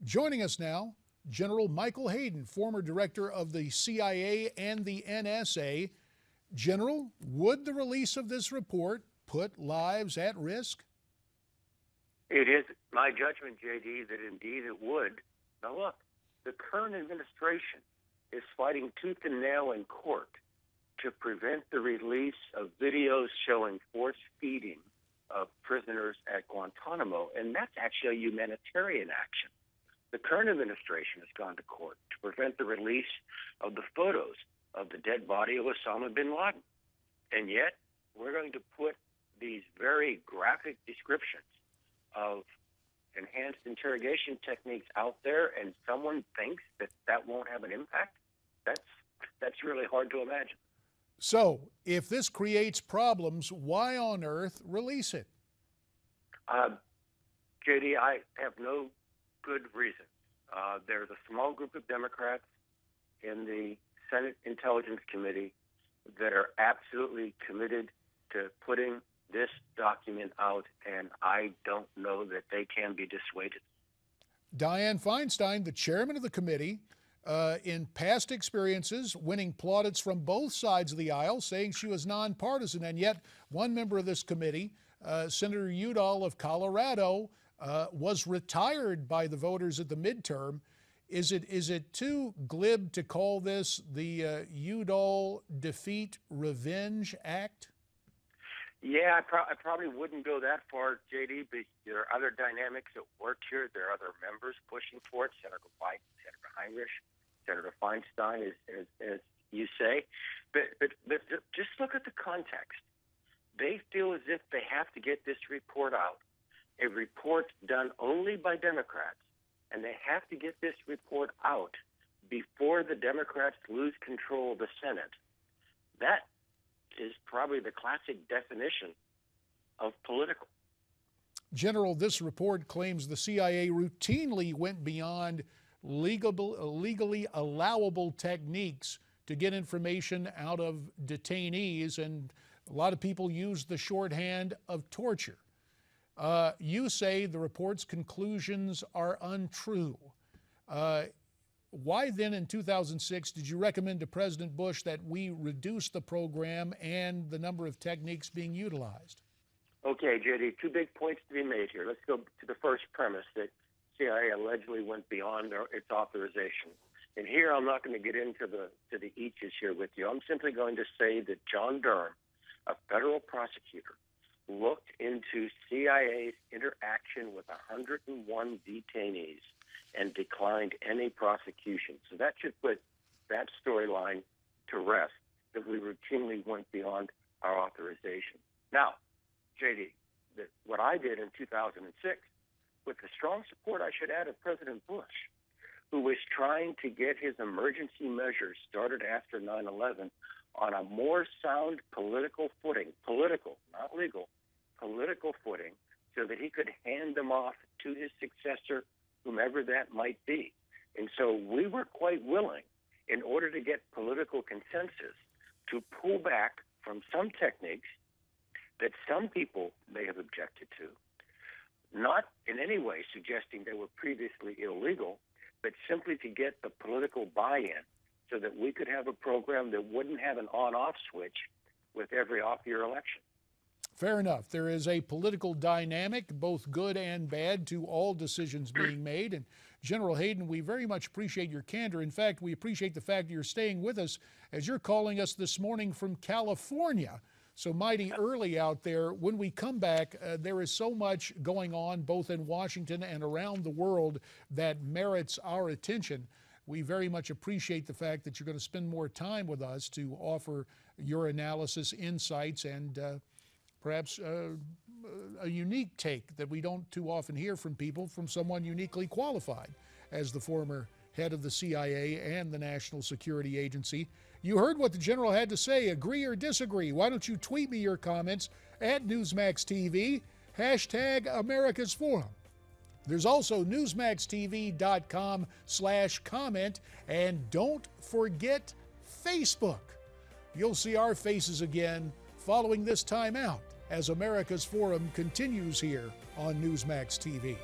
Joining us now, General Michael Hayden, former director of the CIA and the NSA. General, would the release of this report put lives at risk? It is my judgment, JD, that indeed it would. Now look, the current administration is fighting tooth and nail in court to prevent the release of videos showing force feeding of prisoners at Guantanamo, and that's actually a humanitarian action. The current administration has gone to court to prevent the release of the photos of the dead body of Osama bin Laden. And yet, we're going to put these very graphic descriptions of enhanced interrogation techniques out there, and someone thinks that that won't have an impact? That's really hard to imagine. So, if this creates problems, why on earth release it? JD, I have no good reason. There's a small group of Democrats in the Senate Intelligence Committee that are absolutely committed to putting this document out, and I don't know that they can be dissuaded. Dianne Feinstein, the chairman of the committee, in past experiences, winning plaudits from both sides of the aisle, saying she was nonpartisan, and yet one member of this committee, Senator Udall of Colorado, was retired by the voters at the midterm. Is it too glib to call this the Udall Defeat Revenge Act? Yeah, I probably wouldn't go that far, JD, but there are other dynamics at work here. There are other members pushing for it, Senator Biden, Senator Heinrich, Senator Feinstein, as you say. But just look at the context. They feel as if they have to get this report out, a report done only by Democrats, and they have to get this report out before the Democrats lose control of the Senate. That is probably the classic definition of political. General, this report claims the CIA routinely went beyond legally allowable techniques to get information out of detainees, and a lot of people use the shorthand of torture. You say the report's conclusions are untrue. Why then in 2006 did you recommend to President Bush that we reduce the program and the number of techniques being utilized? Okay, JD, two big points to be made here. Let's go to the first premise, that CIA allegedly went beyond its authorization. And here I'm not going to get into the eaches here with you. I'm simply going to say that John Durham, a federal prosecutor, looked into CIA's interaction with 101 detainees and declined any prosecution. So that should put that storyline to rest, that we routinely went beyond our authorization. Now, JD, what I did in 2006, with the strong support, I should add, of President Bush, who was trying to get his emergency measures started after 9/11 on a more sound political footing, political, not legal, political footing, so that he could hand them off to his successor, whomever that might be. And so we were quite willing, in order to get political consensus, to pull back from some techniques that some people may have objected to, not in any way suggesting they were previously illegal, but simply to get the political buy-in so that we could have a program that wouldn't have an on-off switch with every off-year election. Fair enough. There is a political dynamic, both good and bad, to all decisions being made. And General Hayden, we very much appreciate your candor. In fact, we appreciate the fact that you're staying with us as you're calling us this morning from California. So mighty early out there. When we come back, there is so much going on both in Washington and around the world that merits our attention. We very much appreciate the fact that you're going to spend more time with us to offer your analysis, insights, and perhaps a unique take that we don't too often hear from people, from someone uniquely qualified as the former head of the CIA and the National Security Agency. You heard what the General had to say. Agree or disagree? Why don't you tweet me your comments at Newsmax TV, hashtag America's Forum. There's also newsmaxtv.com/comment, and don't forget Facebook. You'll see our faces again following this time out as America's Forum continues here on Newsmax TV.